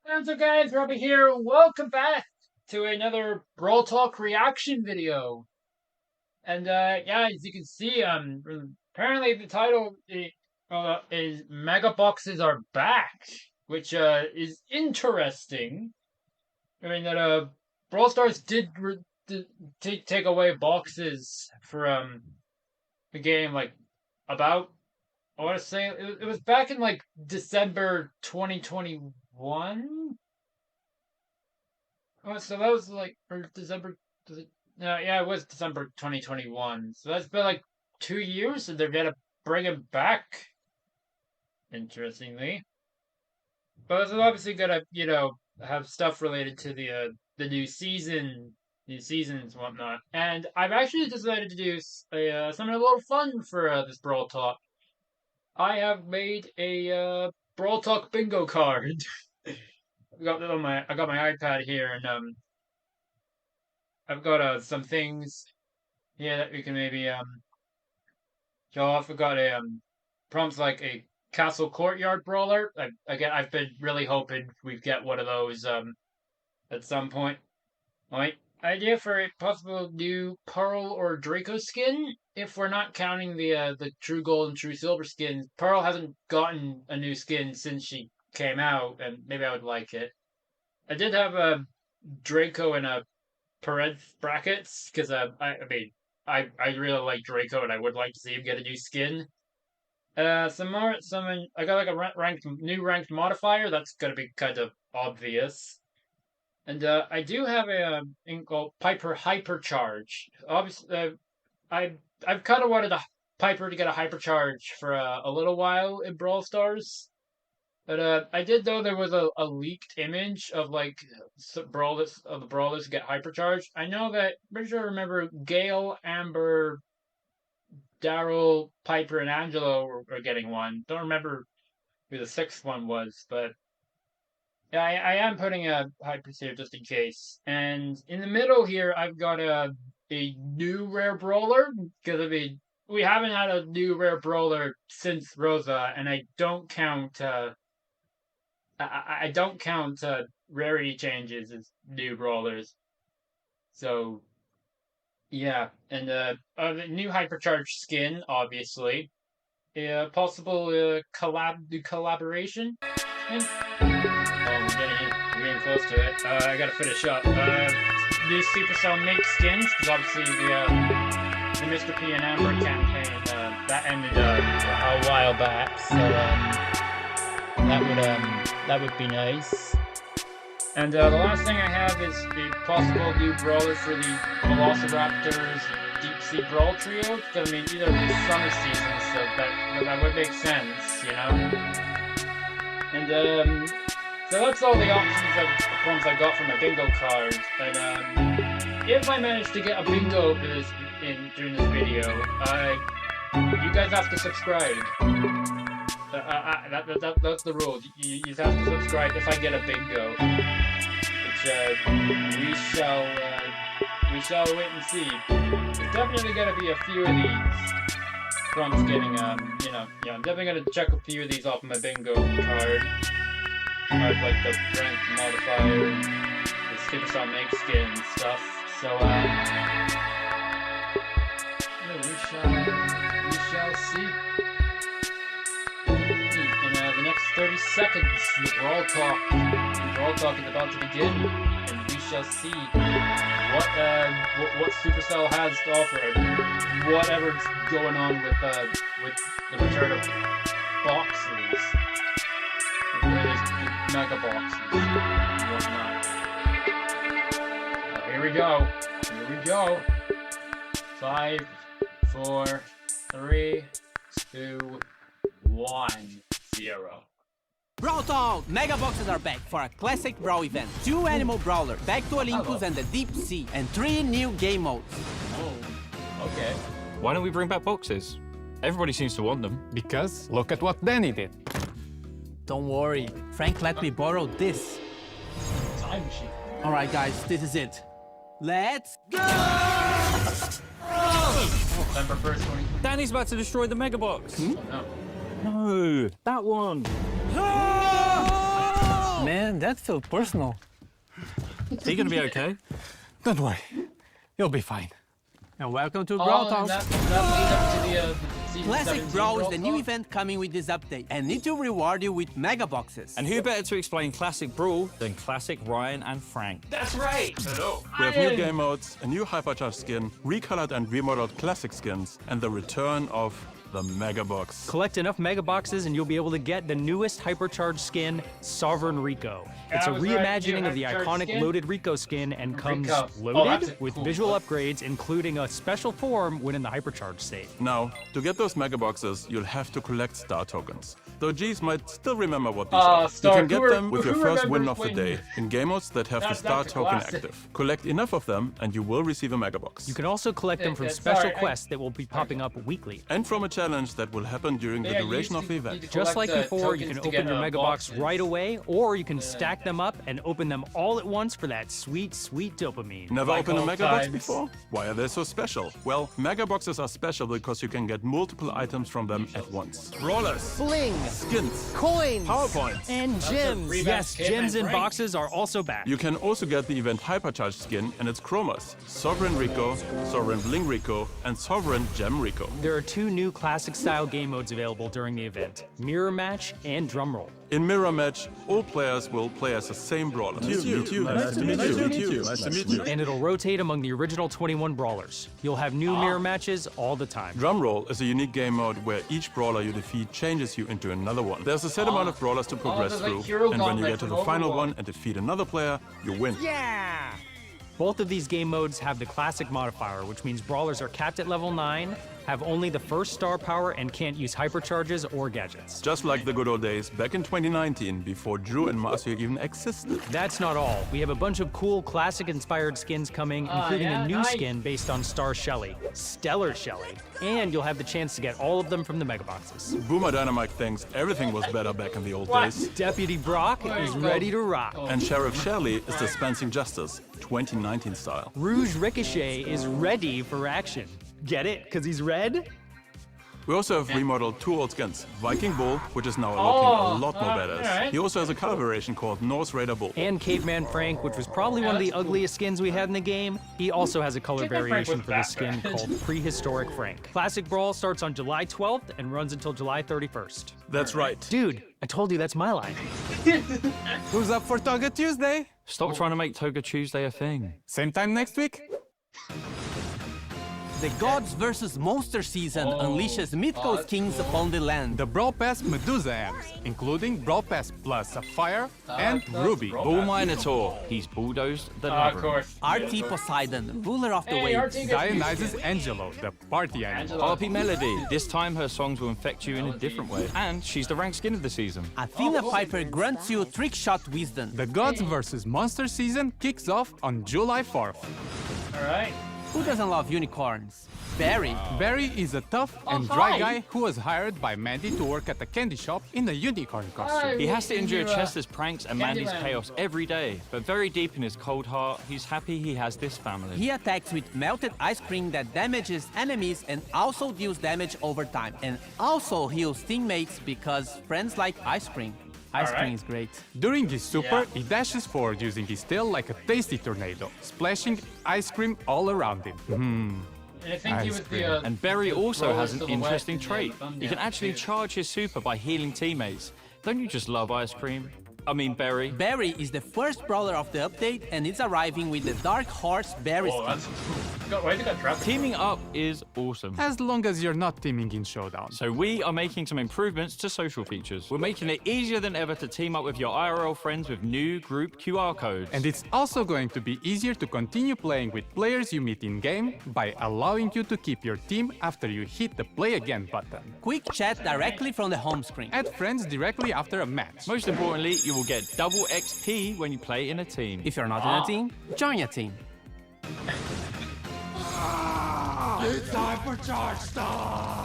What's up, guys? Robbie here. Welcome back to another Brawl Talk reaction video. And yeah, as you can see, apparently the title is Mega Boxes Are Back, which is interesting. I mean that Brawl Stars did take away boxes from the game like about I want to say it was back in like December 2021. Oh, so that was like or December. No, yeah, it was December 2021. So that's been like 2 years, and they're gonna bring him back. Interestingly, but it's obviously gonna have stuff related to the new seasons and whatnot. And I've actually decided to do something a little fun for this Brawl Talk. I have made a Brawl Talk bingo card. I got my iPad here, and I've got some things here that we can maybe show off. I've got a prompts like a castle courtyard brawler. I've been really hoping we'd get one of those at some point. My idea for a possible new Pearl or Draco skin, if we're not counting the True Gold and True Silver skins. Pearl hasn't gotten a new skin since she came out, and maybe I would like it. I did have a Draco in a Perez brackets because I really like Draco and I would like to see him get a new skin. I got like a new ranked modifier that's gonna be kind of obvious. And I do have a thing called Piper Hypercharge. Obviously, I've kind of wanted a Piper to get a hypercharge for a little while in Brawl Stars. But I did know there was a leaked image of like brawlers of the brawlers get hypercharged. I know that pretty sure I remember Gale, Amber, Daryl, Piper, and Angelo are getting one. Don't remember who the sixth one was, but yeah, I am putting a hyper here just in case. And in the middle here, I've got a new rare brawler because we haven't had a new rare brawler since Rosa, and I don't count. I don't count rarity changes as new brawlers. So, yeah. And the new hypercharged skin, obviously. Possible collaboration. And, we're getting close to it. I gotta finish up. New Supercell make skins, because obviously the Mr. P and Amber campaign that ended a while back. So, that would be nice. And the last thing I have is the possible new brawler for the Velociraptors Deep Sea Brawl Trio. Because I mean, these are the summer seasons, so that would make sense, you know. And so that's all the options of forms I got from my bingo card. And if I manage to get a bingo during this video, you guys have to subscribe. That's the rule. You have to subscribe if I get a bingo, which we shall wait and see. There's definitely gonna be a few of these prompts getting I'm definitely gonna check a few of these off my bingo card. Cards like the rank modifier, the Superstar make skin stuff. So we shall see. 30 seconds, the Brawl Talk is about to begin, and we shall see what Supercell has to offer, whatever's going on with the return of boxes, the mega boxes, and whatnot. Here we go. 5, 4, 3, 2, 1, 0. Brawl Talk! Mega Boxes are back for a classic Brawl event. 2 Animal Brawler, Back to Olympus and the Deep Sea, and 3 new game modes. Oh, okay. Why don't we bring back boxes? Everybody seems to want them. Because look at what Danny did. Don't worry, Frank let me borrow this. Time machine. Alright guys, this is it. Let's go! November 1st, 2020. Danny's about to destroy the Mega Box. Oh, no. No, that one. Man, Man, that felt personal. Is he gonna be okay? Don't worry. You'll be fine. And welcome to Brawl Talk. and that leads up to the season Classic 17 Brawl is the new Talk. event coming with this update, and need to reward you with mega boxes. And who better to explain Classic Brawl than Classic Ryan and Frank? That's right! Hello. We have new game modes, a new hypercharged skin, recolored and remodeled classic skins, and the return of the Mega Box. Collect enough Mega Boxes and you'll be able to get the newest hypercharged skin, Sovereign Rico. It's a I was right, reimagining new of the hypercharged oloaded skin? loaded Rico skin and comes Rico. Oh, loaded that's a with cool visual one. upgrades, including a special form when in the hypercharged state. Now, to get those Mega Boxes, you'll have to collect star tokens. Though G's might still remember what these are. Star. You can get Who them with your first win remembers of the when- day in game modes that have the That's star a token classic. active. Collect enough of them and you will receive a Mega Box. You can also collect them from Yeah, special sorry, quests that will be popping up weekly. And from a challenge that will happen during the Yeah, you duration used of the to- event. you Just like collect, before, you tokens can to open get, your Mega Box boxes. right away, or you can stack them up and open them all at once for that sweet, sweet dopamine. Never Like opened a old Mega Box times. before? Why are they so special? Well, Mega Boxes are special because you can get multiple items from them at once. Brawlers, Bling, skins, coins, PowerPoints. and gems. Revamped Yes, Caveman gems and Frank. boxes are also back. You can also get the event Hypercharged skin and its chromas, Sovereign Rico, Sovereign Bling Rico, and Sovereign Gem Rico. There are 2 new classic-style game modes available during the event, Mirror Match and Drum Roll. In Mirror Match, all players will play as the same brawler. And it'll rotate among the original 21 brawlers. You'll have new mirror matches all the time. Drum Roll is a unique game mode where each brawler you defeat changes you into another one. There's a set amount of brawlers to progress there's like through, Hero and when you Gauntlet get to the from final Overwatch. one and defeat another player, you win. Yeah! Both of these game modes have the classic modifier, which means brawlers are capped at level 9, have only the first star power, and can't use hypercharges or gadgets. Just like the good old days back in 2019, before Drew and Marcio even existed. That's not all. We have a bunch of cool classic-inspired skins coming, including yeah, a new nice. skin based on Star Shelly, Stellar Shelly, and you'll have the chance to get all of them from the Mega Boxes. Boomer Dynamite thinks everything was better back in the old What? days. Deputy Brock is ready to rock. And Sheriff Shelley is dispensing justice, 2019 style. Rouge Ricochet is ready for action. Get it? Because he's red? We also have remodeled 2 old skins. Viking Bull, which is now looking a lot more badass. alright. He also has a color variation called Norse Raider Bull. And Caveman Frank, which was probably one of the that's cool. ugliest skins we had in the game. He also has a color Caveman Frank variation was for the skin bad. called Prehistoric Frank. Classic Brawl starts on July 12th and runs until July 31st. That's right. Dude, I told you that's my line. Who's up for Toga Tuesday? Stop trying to make Toga Tuesday a thing. Same time next week? The Gods vs. Monster season unleashes mythical kings upon the land. The Brawl Pass Medusa amps, including Brawl Pass Plus Sapphire and Ruby. Bull Minotaur. He's bulldozed the Of labyrinth. course. RT Poseidon, ruler of the Hey, waves. RT gets Dionysus Angelo, the party animal. Harpy Melody. This time her songs will infect you in a different way. And she's the ranked skin of the season. Athena Piper grants you trick shot wisdom. The Gods vs. Monster season kicks off on July 4th. All right. Who doesn't love unicorns? Barry. Barry is a tough and dry hi. guy who was hired by Mandy to work at the candy shop in a unicorn costume. He has to endure You, Chester's pranks and Mandy's Candyland. chaos every day. But very deep in his cold heart, he's happy he has this family. He attacks with melted ice cream that damages enemies and also deals damage over time. And also heals teammates because friends like ice cream. Ice Alright. cream is great. During his super, Yeah. he dashes forward using his tail like a tasty tornado, splashing ice cream all around him. And I think he Ice was cream. the. And Berry the also Brawler has an Silhouette interesting in the trait. thumbnail. He can actually Yeah. charge his super by healing teammates. Don't you just love ice cream? I mean, Berry. Barry is the first brawler of the update and it's arriving with the Dark Horse Barry Oh, skin. that's cool. Why did I drop it? Teaming up is awesome. As long as you're not teaming in Showdown. So we are making some improvements to social features. We're making it easier than ever to team up with your IRL friends with new group QR codes. And it's also going to be easier to continue playing with players you meet in-game by allowing you to keep your team after you hit the Play Again button. Quick chat directly from the home screen. Add friends directly after a match. Most importantly, you will get double XP when you play in a team. If you're not in a team, join a team.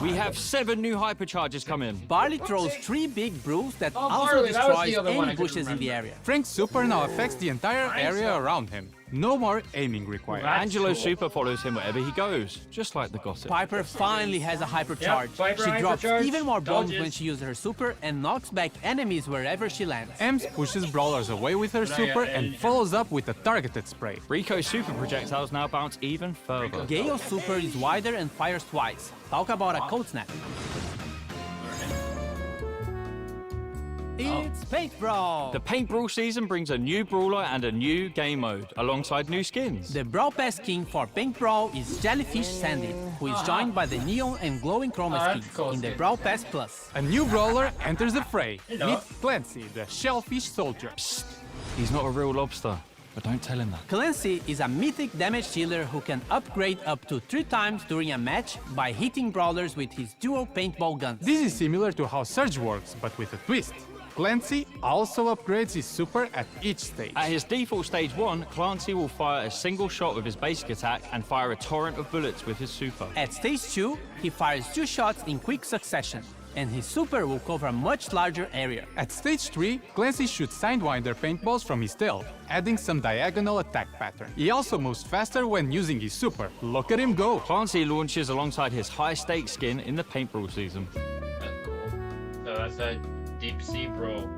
We have 7 new hypercharges coming. Barley throws 3 big brews that Oh, also Barley, that was the destroys other one I any couldn't bushes in the remember. area. Frank's super now affects the entire area around him. No more aiming required. That's Angelo's cool. super follows him wherever he goes, just like the gossip. Piper finally has a hypercharge. Piper She drops hypercharge, even more bombs dodges. when she uses her super and knocks back enemies wherever she lands. Ems pushes brawlers away with her super and follows up with a targeted spray. Rico's super projectiles now bounce even further. Gale's super is wider and fires twice. Talk about a cold snap. It's Paint Brawl! The Paint Brawl season brings a new brawler and a new game mode, alongside new skins. The Brawl Pass king for Paint Brawl is Jellyfish Sandy, who is joined by the neon and glowing chroma that's skins cool in the skin. Brawl Pass Plus. A new brawler enters the fray. Hello. Meet Clancy, the shellfish soldier. He's not a real lobster, but don't tell him that. Clancy is a mythic damage dealer who can upgrade up to 3 times during a match by hitting brawlers with his dual paintball guns. This is similar to how Surge works, but with a twist. Clancy also upgrades his super at each stage. At his default stage 1, Clancy will fire a single shot with his basic attack and fire a torrent of bullets with his super. At stage 2, he fires 2 shots in quick succession, and his super will cover a much larger area. At stage 3, Clancy shoots Sidewinder paintballs from his tail, adding some diagonal attack pattern. He also moves faster when using his super. Look at him go! Clancy launches alongside his high-stakes skin in the Paint Brawl season. That's cool. So that's a Deep Sea Brawl.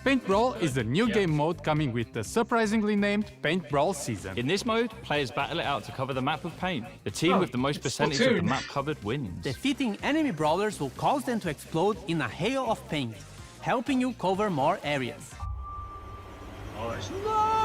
Paint Brawl is the new game mode coming with the surprisingly named Paint Brawl season. In this mode, players battle it out to cover the map of paint. The team with the most percentage of the Splatoon. map covered wins. Defeating enemy brawlers will cause them to explode in a hail of paint, helping you cover more areas.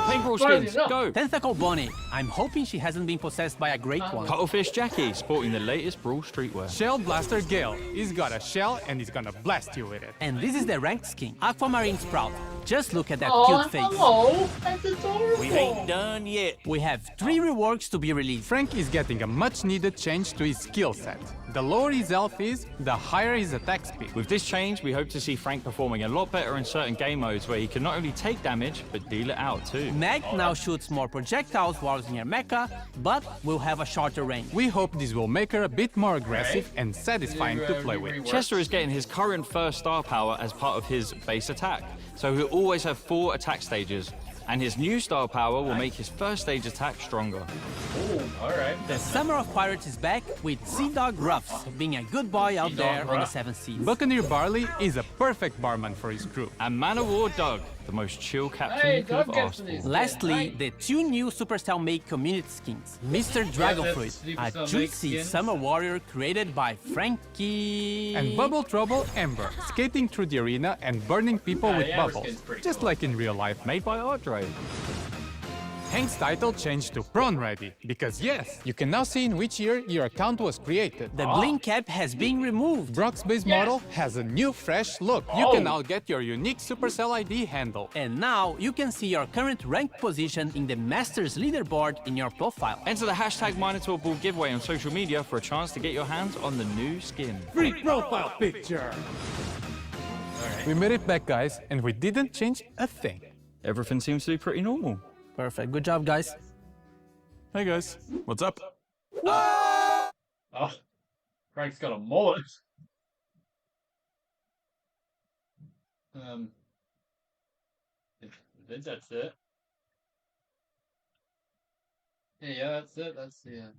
Paint Brawl Why is skins, it not? go! Tentacle Bonnie, I'm hoping she hasn't been possessed by a great one. Cuttlefish Jackie, sporting the latest Brawl streetwear. Shell Blaster Gale. He's got a shell and he's gonna blast you with it. And this is the ranked skin, Aquamarine Sprout. Just look at that Oh, cute face. hello. That's adorable. We ain't done yet. We have 3 reworks to be released. Frank is getting a much needed change to his skill set. The lower his health is, the higher his attack speed. With this change, we hope to see Frank performing a lot better in certain game modes where he can not only take damage, but deal it out too. Meg now shoots more projectiles while near Mecha, but will have a shorter range. We hope this will make her a bit more aggressive and satisfying to play with. Chester is getting his current first star power as part of his base attack, so he'll always have 4 attack stages, and his new star power will make his first stage attack stronger. All right. The Summer of Pirates is back with Sea Dog Ruffs being a good boy out there on the 7th seas. Buccaneer Barley is a perfect barman for his crew. And Man of War Doug, the most chill captain Hey, you could have Doug gets asked these. for. Lastly, the 2 new Supercell Make community skins. Mr. Dragonfruit, that's a Supercell juicy Make skin. summer warrior created by Frankie. And Bubble Trouble Ember, skating through the arena and burning people with the Ember bubbles, skin's pretty just cool. like in real life. Made by Ardre. Hank's title changed to Prawn Ready, because yes, you can now see in which year your account was created. The bling cap has been removed. Brock's base model has a new fresh look. You can now get your unique Supercell ID handle. And now you can see your current rank position in the Masters leaderboard in your profile. Enter the hashtag Minotaur Ball giveaway on social media for a chance to get your hands on the new skin. Free profile picture! We made it back, guys, and we didn't change a thing. Everything seems to be pretty normal. Perfect. Good job, guys. Hey guys, what's up? Oh, Frank's got a mullet. That's it. Yeah, that's it. That's the.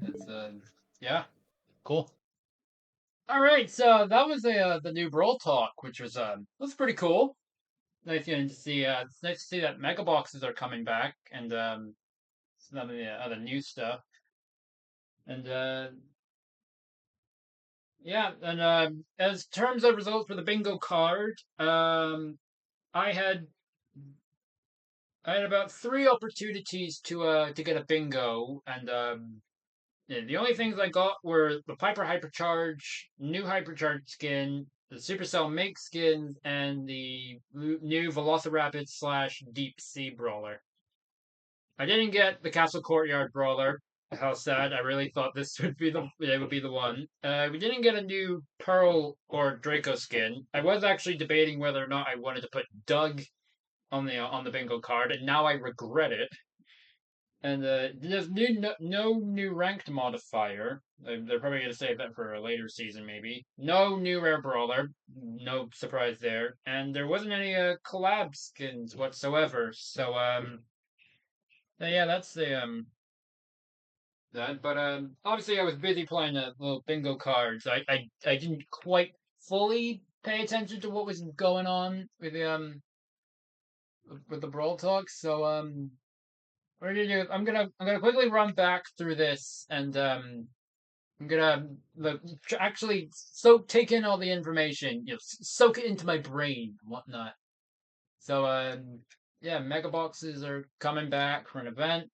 That's yeah, cool. All right, so that was the new Brawl Talk, which was pretty cool. Nice to see. It's nice to see that mega boxes are coming back, and some of the other new stuff. And yeah, and as terms of results for the bingo card, I had about 3 opportunities to get a bingo, and yeah, the only things I got were the Piper Hypercharge, new Hypercharge skin, the Supercell Make skins, and the new Velociraptor / Deep Sea Brawler. I didn't get the Castle Courtyard Brawler. How sad! I really thought this would be the one. We didn't get a new Pearl or Draco skin. I was actually debating whether or not I wanted to put Doug on the bingo card, and now I regret it. And there's no new ranked modifier. They're probably going to save that for a later season, maybe. No new rare brawler. No surprise there. And there wasn't any collab skins whatsoever. So yeah, that's the that. But obviously I was busy playing the little bingo cards. I didn't quite fully pay attention to what was going on with the Brawl Talk. So what I'm gonna do, I'm gonna quickly run back through this and I'm gonna actually take in all the information, soak it into my brain and whatnot. So yeah, mega boxes are coming back for an event,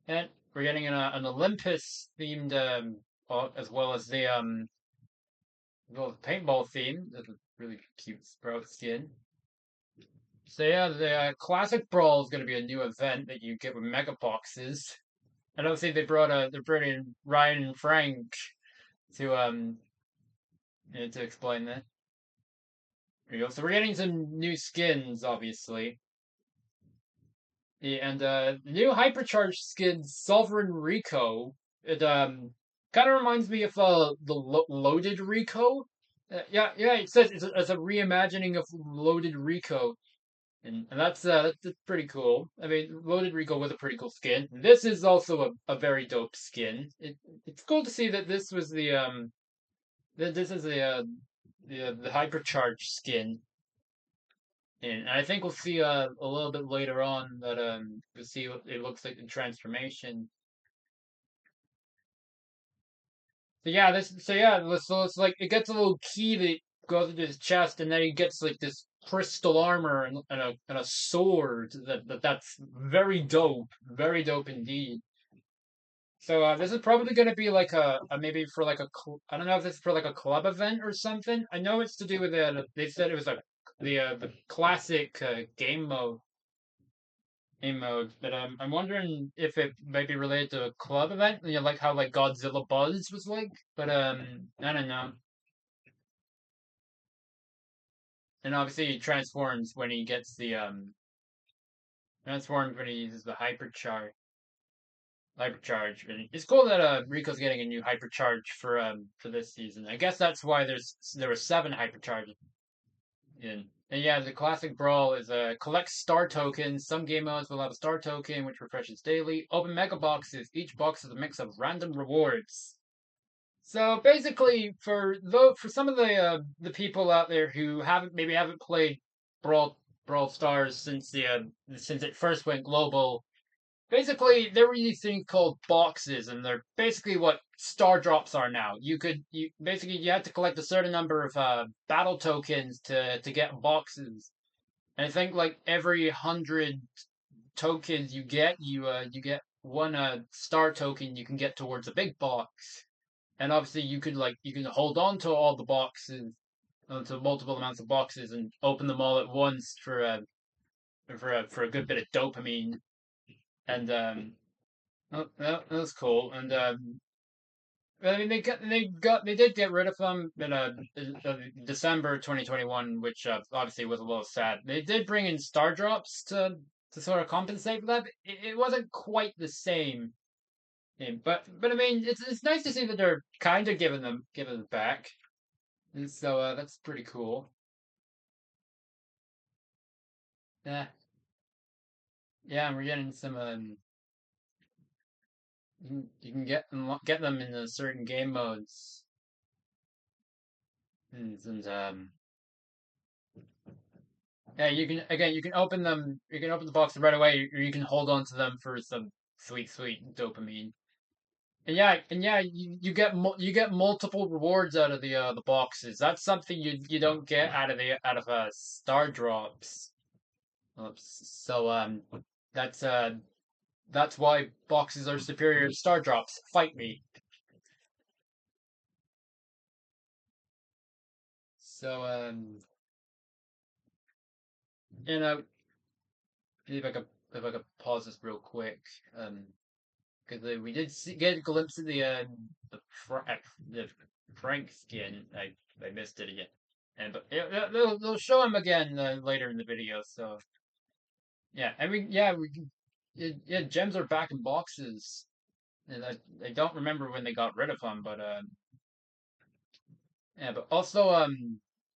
and we're getting an Olympus themed as well as the paintball theme. That's a really cute Sprout skin. So yeah, the classic brawl is going to be a new event that you get with mega boxes. And obviously they're bringing Ryan and Frank to to explain that. There you go. So we're getting some new skins, obviously. Yeah, and the new hypercharged skin, Sovereign Rico. It kind of reminds me of Loaded Rico. Yeah. It says it's a reimagining of Loaded Rico, and that's pretty cool. I mean, Loaded Rico was a pretty cool skin. This is also a very dope skin. It's cool to see that this was this is the hypercharged skin. And I think we'll see a little bit later on that we'll see what it looks like in transformation. So it's like it gets a little key that goes into his chest, and then he gets like this crystal armor and a sword that's very dope indeed. So this is probably going to be like a maybe for like I don't know if this is for like a club event or something. I know it's to do with they said it was the classic game mode, but I'm wondering if it might be related to a club event, like how like Godzilla Buzz was like. But I don't know. And obviously he transforms when he gets the transforms when he uses the hypercharge. And it's cool that Rico's getting a new hypercharge for this season. I guess that's why there were 7 hypercharges in. And yeah, the classic brawl is collect star tokens. Some game modes will have a star token which refreshes daily. Open mega boxes. Each box is a mix of random rewards. So basically, for some of the people out there who haven't played Brawl Stars since it first went global, basically there were these things called boxes, and they're basically what star drops are now. You had to collect a certain number of battle tokens to get boxes, and I think like every 100 tokens you get one star token you can get towards a big box. And obviously you can hold on to all the boxes, to multiple amounts of boxes, and open them all at once for a good bit of dopamine. And that was cool. And I mean they did get rid of them in December 2021, which obviously was a little sad. They did bring in star drops to sort of compensate for that. It wasn't quite the same. Yeah, but I mean it's nice to see that they're kind of giving them back, and so that's pretty cool. Yeah, yeah, and we're getting some you can get them in certain game modes, and yeah, you can open them, you can open the box right away, or you can hold on to them for some sweet dopamine. And yeah, you get multiple rewards out of the boxes. That's something you don't get out of star drops. So that's uh that's why boxes are superior to star drops. Fight me. So you know, if I could pause this real quick, because we did get a glimpse of the Frank skin. I missed it again, and but they'll show him again later in the video. So yeah, I mean yeah, gems are back in boxes, and I don't remember when they got rid of them, but yeah, but also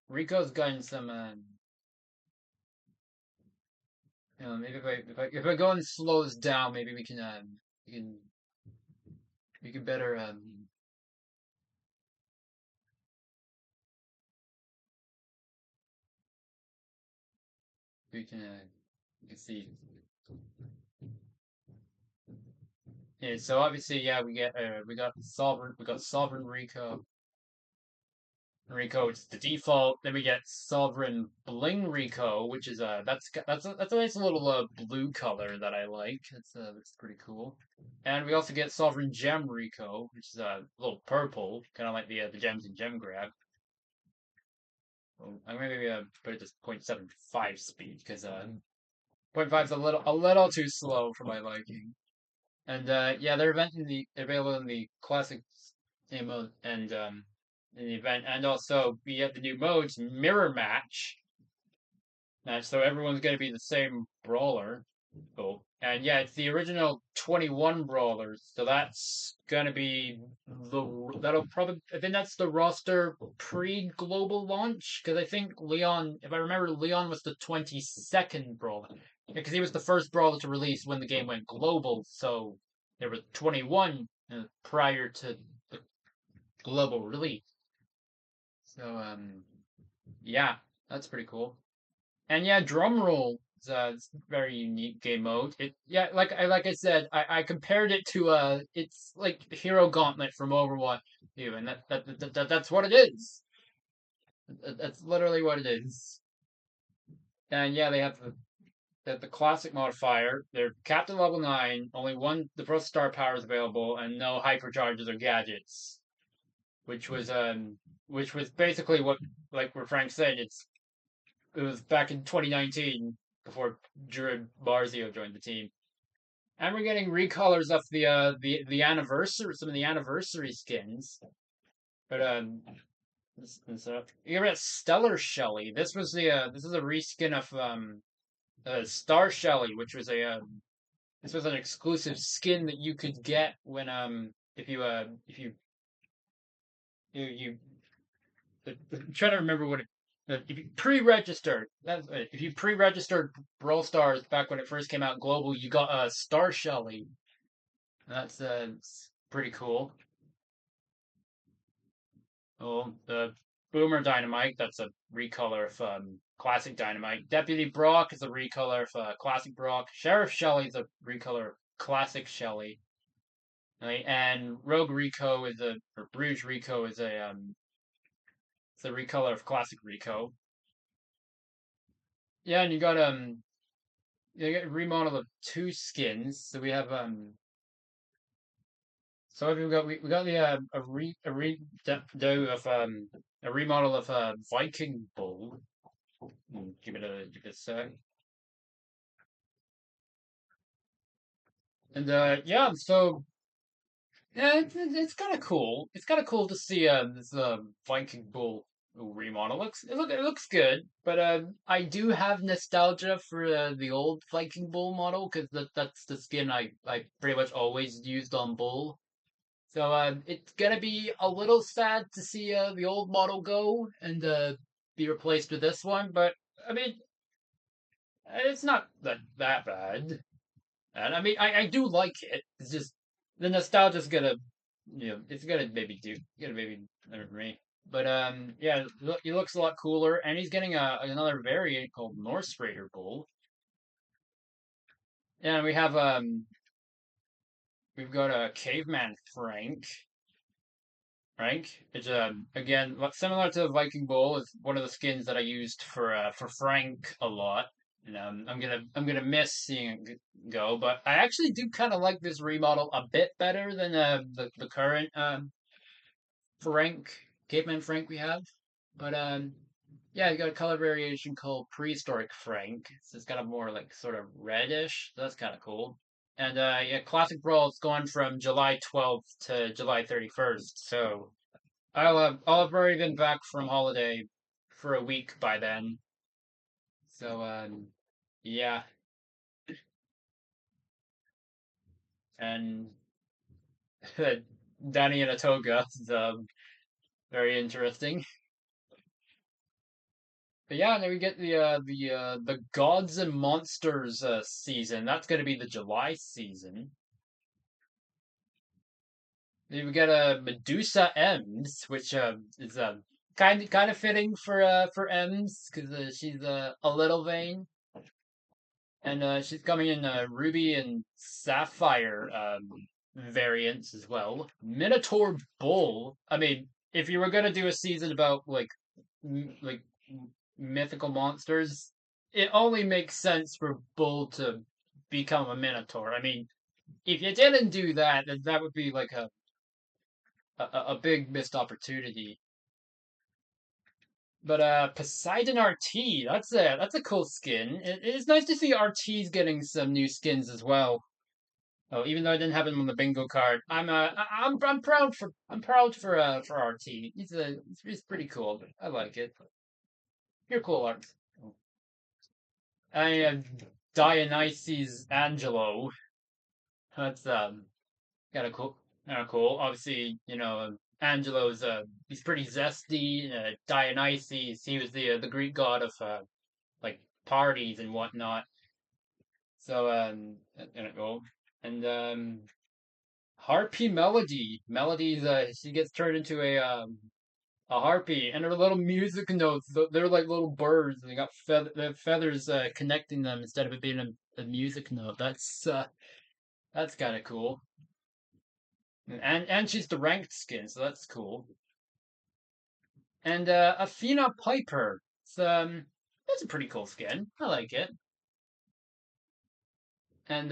Rico's gotten some maybe if I go and slows down, maybe we can we can better we can you can see. Yeah, so obviously, yeah, we got Sovereign Rico, which is the default. Then we get Sovereign Bling Rico, which is that's a nice little blue color that I like. That's pretty cool. And we also get Sovereign Gem Rico, which is a little purple, kind of like the gems in Gem Grab. Well, I'm maybe put it to 0.75 speed because point 0.5 is a little too slow for my liking. And yeah, they're available in the classic mode and in the event, and also we have the new modes mirror match, so everyone's going to be the same brawler. Cool. And yeah, it's the original 21 brawlers, so that's gonna be that'll probably I think that's the roster pre-global launch because I think Leon, if I remember, Leon was the 22nd brawler because he was the first brawler to release when the game went global. So there were 21 prior to the global release. So yeah, that's pretty cool. And yeah, drum roll. It's a very unique game mode. It yeah, like I said, I compared it to it's like Hero Gauntlet from Overwatch 2, and that's what it is. That's literally what it is. And yeah, they have the classic modifier. They're capped at level 9. Only one the first star power is available, and no hypercharges or gadgets. Which was basically what Frank said. It was back in 2019 before Jared Barzio joined the team. And we're getting recolors of the anniversary, some of the anniversary skins. But you remember Stellar Shelly? This is a reskin of Star Shelly, which was a this was an exclusive skin that you could get when if you I'm trying to remember what it. If you pre-registered, if you pre-registered Brawl Stars back when it first came out global, you got a Star Shelly. It's pretty cool. Oh, the Boomer Dynamite, that's a recolor of Classic Dynamite. Deputy Brock is a recolor of Classic Brock. Sheriff Shelly is a recolor of Classic Shelly. Right? And Rogue Rico or Bruges Rico is it's a recolor of Classic Rico. Yeah, and you get a remodel of 2 skins. So we have so we got the a redo of a remodel of Viking Bull. Give it a sec. And yeah, so yeah, it's kind of cool. It's kind of cool to see this Viking Bull remodel. It looks good, but I do have nostalgia for the old Viking Bull model because that's the skin I pretty much always used on Bull. So it's gonna be a little sad to see the old model go and be replaced with this one, but I mean it's not that bad. And I mean I do like it. It's just the nostalgia's gonna it's gonna maybe for me. But yeah, he looks a lot cooler, and he's getting another variant called Norse Raider Bull. And we've got a Caveman Frank. Frank. It's again similar to the Viking Bull. It's one of the skins that I used for Frank a lot. And I'm gonna miss seeing it go, but I actually do kind of like this remodel a bit better than the current Frank Caveman Frank we have. But yeah, you got a color variation called Prehistoric Frank. So it's got a more like sort of reddish. So that's kind of cool. And yeah, Classic Brawl is going from July 12th to July 31st. So I'll have already been back from holiday for a week by then. So yeah, and Danny in a toga is very interesting. But yeah, then we get the Gods and Monsters season. That's gonna be the July season. Then we get a Medusa Ems, which is kind of fitting for Ems because she's a little vain, and she's coming in Ruby and Sapphire variants as well. Minotaur Bull. I mean, if you were gonna do a season about like mythical monsters, it only makes sense for Bull to become a Minotaur. I mean, if you didn't do that, then that would be like a big missed opportunity. But Poseidon RT, that's a cool skin. It's nice to see RT's getting some new skins as well. Oh, even though I didn't have him on the bingo card, I'm proud for RT. He's pretty cool. I like it. You're cool, Art. I Dionysus Angelo. That's kind of cool. Kind of cool. Obviously, Angelo's he's pretty zesty. Dionysus, he was the Greek god of like parties and whatnot. So kind of cool. And Harpy Melody. Melody's she gets turned into a harpy, and her little music notes, they're like little birds. And they have feathers connecting them instead of it being a music note. That's kind of cool. And she's the ranked skin, so that's cool. And Athena Piper. That's a pretty cool skin. I like it. And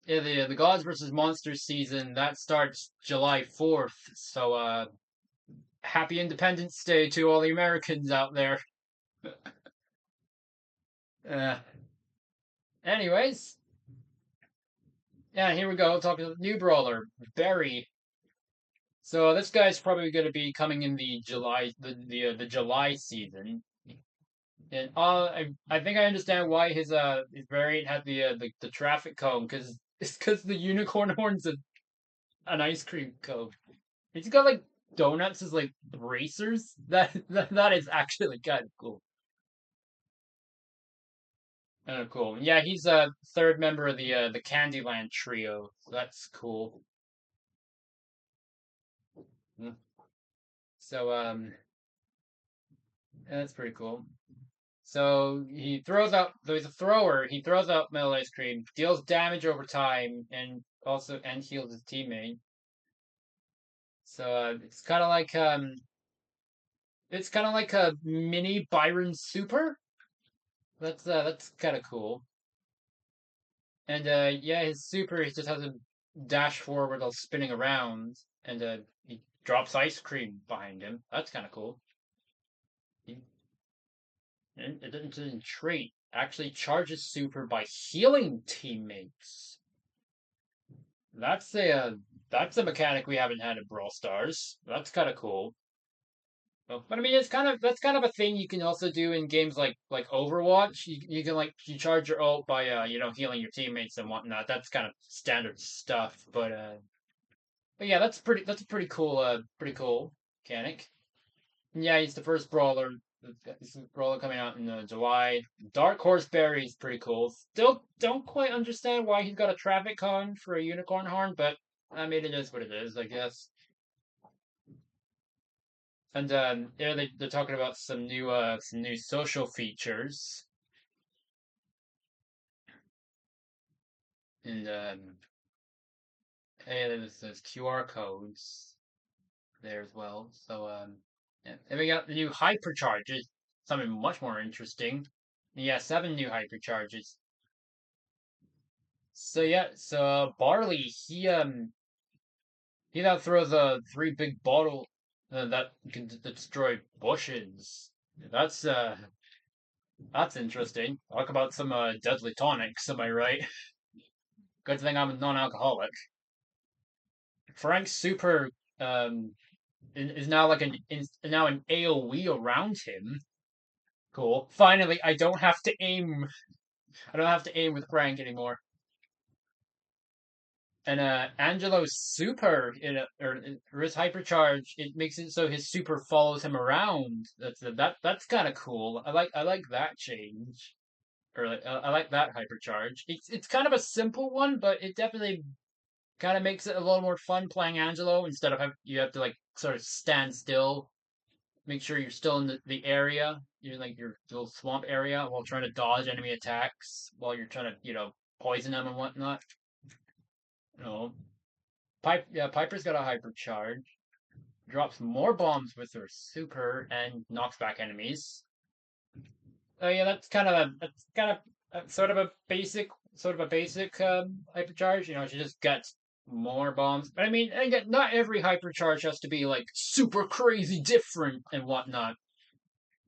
yeah, the Gods versus Monsters season that starts July 4th. So happy Independence Day to all the Americans out there. Uh, anyways, yeah, here we go. Talking about new brawler, Barry. So this guy's probably going to be coming in the July season. And I think I understand why his variant had the traffic cone because it's because the unicorn horn's an ice cream cone. He's got like donuts as like racers. That is actually kind of cool. Cool. Yeah, he's a third member of the Candyland trio. So that's cool. Mm. So that's pretty cool. So he throws out. There's a thrower. He throws out metal ice cream, deals damage over time, and heals his teammate. So it's kind of like a mini Byron Super. That's kind of cool. And yeah, his super he just has a dash forward while spinning around, and he drops ice cream behind him. That's kind of cool. He, and it doesn't trait. Actually charges super by healing teammates. That's a mechanic we haven't had in Brawl Stars. That's kind of cool. But I mean, that's kind of a thing you can also do in games like Overwatch. You can like you charge your ult by healing your teammates and whatnot. That's kind of standard stuff. But yeah, that's a pretty cool mechanic. And yeah, he's the first brawler. He's the brawler coming out in July. Dark Horse Berry is pretty cool. Still don't quite understand why he's got a traffic cone for a unicorn horn, but I mean it is what it is, I guess. And yeah, they're talking about some new social features, and yeah, there's QR codes there as well. So yeah, and we got the new hypercharges, something much more interesting. Yeah, 7 new hypercharges. So yeah, so Barley he now throws 3 big bottle that can destroy bushes. That's that's interesting. Talk about some deadly tonics, am I right? Good thing I'm a non-alcoholic. Frank's super is now now an AoE around him. Cool. Finally, I don't have to aim. I don't have to aim with Frank anymore. And Angelo's super or his hypercharge, it makes it so his super follows him around. That's kind of cool. I like that change. Or like, I like that hypercharge. It's kind of a simple one, but it definitely kind of makes it a little more fun playing Angelo instead of you have to like sort of stand still, make sure you're still in the area, you're like your little swamp area while trying to dodge enemy attacks while you're trying to poison them and whatnot. You know, Piper's got a hypercharge, drops more bombs with her super, and knocks back enemies. Oh yeah, that's kind of sort of a basic hypercharge. She just gets more bombs. But I mean, again, not every hypercharge has to be like super crazy different and whatnot.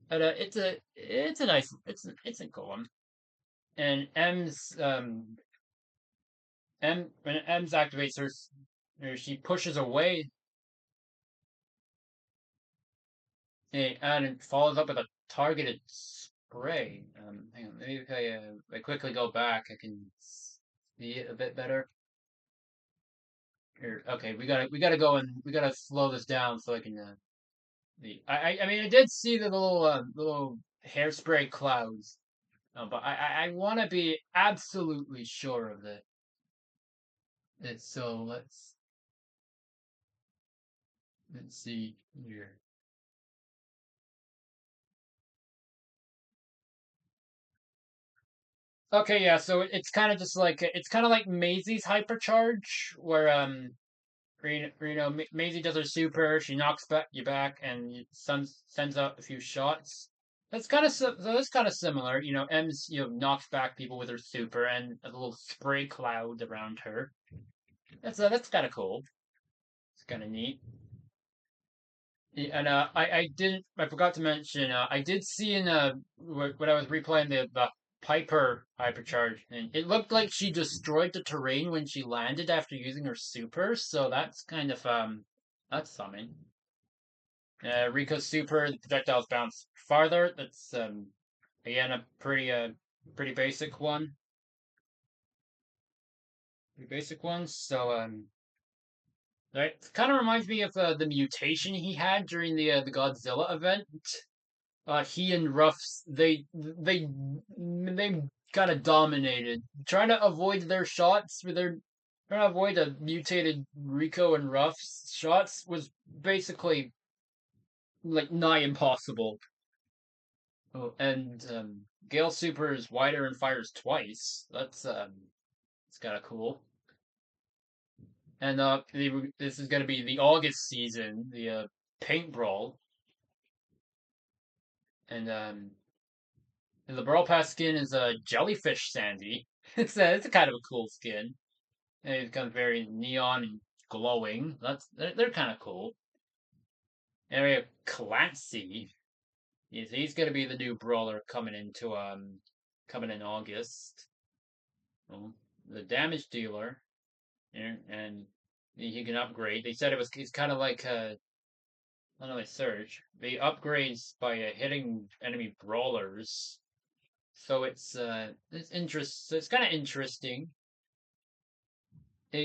But it's a nice it's a cool one. And when M's activates she pushes away and it follows up with a targeted spray. Hang on, maybe if I quickly go back, I can see it a bit better. Here, okay, we gotta go and we gotta slow this down so I can. I mean, I did see the little hairspray clouds, but I want to be absolutely sure of it. So let's see here. Okay, yeah, so it's kind of just like it's kind of like Maisie's hypercharge, where Maisie does her super, she knocks you back, and sends out a few shots. That's kind of so that's kind of similar. M's knocks back people with her super and a little spray cloud around her. That's kind of cool. It's kind of neat. And I forgot to mention I did see in when I was replaying the Piper hypercharge, and it looked like she destroyed the terrain when she landed after using her super. So that's kind of that's something. Rico's super, the projectiles bounce farther. That's again a pretty basic one. Pretty basic one. So right, kind of reminds me of the mutation he had during the Godzilla event. He and Ruffs they kind of dominated, trying to avoid their shots with their trying to avoid a mutated Rico and Ruffs shots was basically like nigh impossible. Oh, and Gale Super is wider and fires twice. That's it's kind of cool. And this is going to be the August season, the Paint Brawl, and the Brawl Pass skin is a jellyfish Sandy. It's a kind of a cool skin. And it's kind of very neon and glowing. They're kind of cool. And we have Clancy. He's going to be the new brawler coming in August. Well, the damage dealer, and he can upgrade. They said he's kind of like I don't know, search. They upgrades by hitting enemy brawlers. So it's kind of interesting.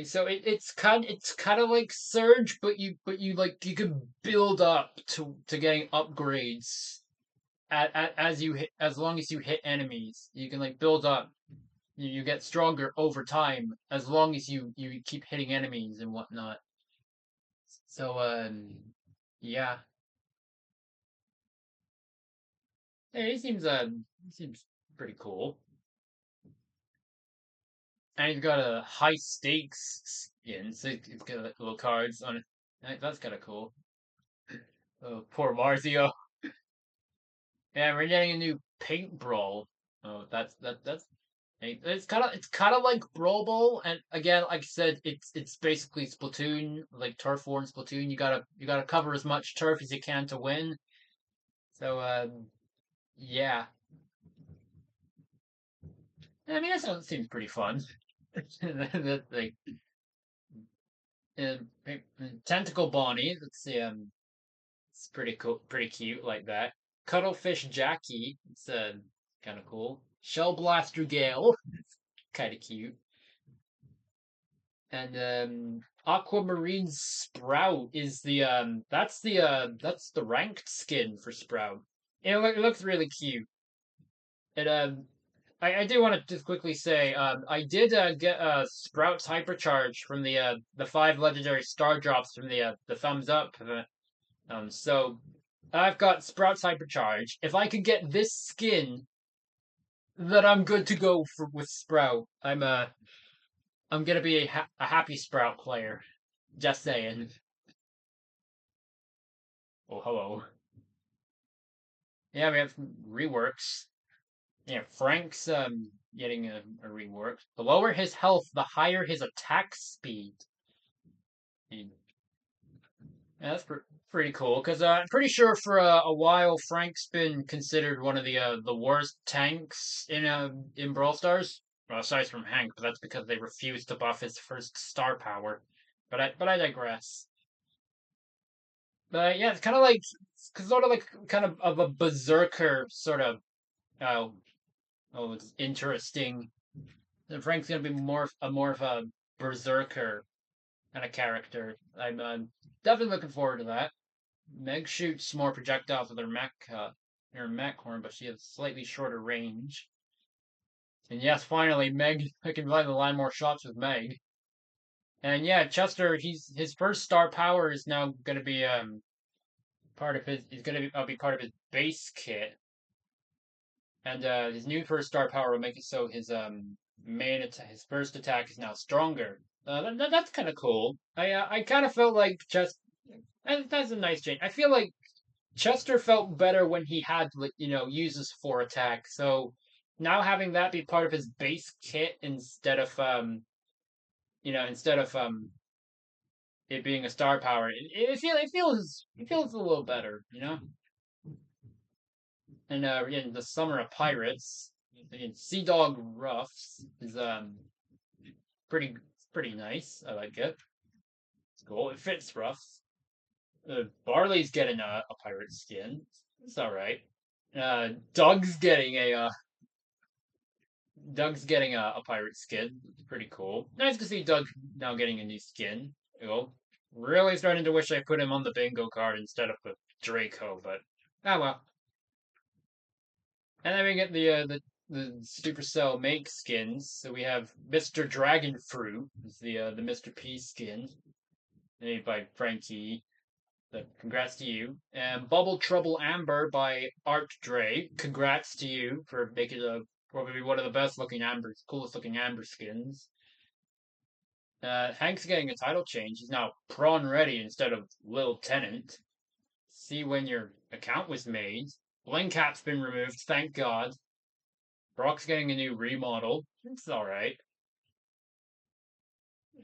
So it's kind of like Surge, but you like you can build up to getting upgrades as you hit, as long as you hit enemies. You can like build up. You get stronger over time as long as you keep hitting enemies and whatnot. So yeah. Hey, he seems pretty cool. And he's got a high stakes skin, so he's got like, little cards on it. That's kind of cool. Oh, poor Marzio. Yeah, we're getting a new paint brawl. Oh, that's hey, it's kind of like Brawl Ball, and again, like I said, it's basically Splatoon, like turf war in Splatoon. You gotta cover as much turf as you can to win. So yeah, I mean that seems pretty fun. Like Tentacle Bonnie. Let's see. It's pretty cool, pretty cute like that. Cuttlefish Jackie. It's kind of cool. Shell Blaster Gale. Kind of cute. And Aquamarine Sprout is that's the ranked skin for Sprout. It looks really cute. It I do want to just quickly say I did get Sprout's hypercharge from the 5 legendary star drops from the thumbs up event. So I've got Sprout's hypercharge. If I could get this skin, then I'm good to go with Sprout. I'm gonna be a happy Sprout player. Just saying. Oh, hello. Yeah, we have reworks. Yeah, Frank's getting a rework. The lower his health, the higher his attack speed. Yeah, that's pretty cool. Because I'm pretty sure for a while Frank's been considered one of the worst tanks in Brawl Stars. Well, aside from Hank, but that's because they refused to buff his first star power. But I digress. But yeah, it's kind of like kind of a berserker sort of. Oh, oh, it's interesting. And Frank's gonna be more of a berserker kind of character. I'm definitely looking forward to that. Meg shoots more projectiles with her mech horn, but she has slightly shorter range. And yes, finally, Meg, I can finally line more shots with Meg. And yeah, Chester, his first star power is now going to be part of his. Is going to be part of his base kit, and his new first star power will make it so his first attack is now stronger. That's kind of cool. I kind of felt like that's a nice change. I feel like Chester felt better when he had uses 4 attack. So now having that be part of his base kit instead of it being a star power, it feels a little better, And in the Summer of Pirates, Sea Dog Ruffs is pretty pretty nice. I like it. It's cool. It fits Ruffs. Barley's getting a pirate skin. It's all right. Doug's getting a pirate skin. It's pretty cool. Nice to see Doug now getting a new skin. Really starting to wish I put him on the bingo card instead of the Draco, but well. And then we get the Supercell make skins. So we have Mr. Dragon Fruit, is the Mr. P skin, made by Frankie. So congrats to you. And Bubble Trouble Amber by Art Dre. Congrats to you for making probably one of the best looking coolest looking amber skins. Hank's getting a title change. He's now Prawn Ready instead of Lil Tenant. See when your account was made. Blinkat's been removed, thank God. Brock's getting a new remodel. It's alright.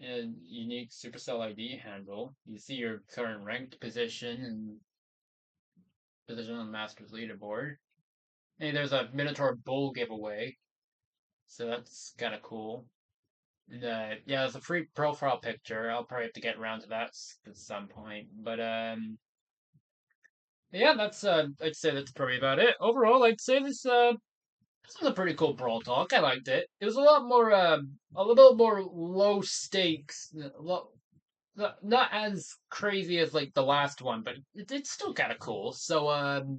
And unique Supercell ID handle. You see your current ranked position and position on the Masters leaderboard. Hey, there's a Minotaur Bull giveaway. So that's kind of cool. And, yeah, there's a free profile picture. I'll probably have to get around to that at some point. But yeah, that's I'd say that's probably about it. Overall, I'd say this was a pretty cool Brawl Talk. I liked it. It was a lot more a little more low stakes, not as crazy as like the last one, but it's still kind of cool. So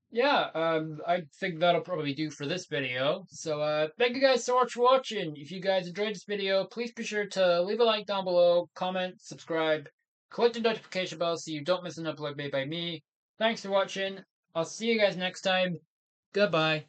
yeah, I think that'll probably do for this video. So thank you guys so much for watching. If you guys enjoyed this video, please be sure to leave a like down below, comment, subscribe, click the notification bell so you don't miss an upload made by me. Thanks for watching. I'll see you guys next time. Goodbye.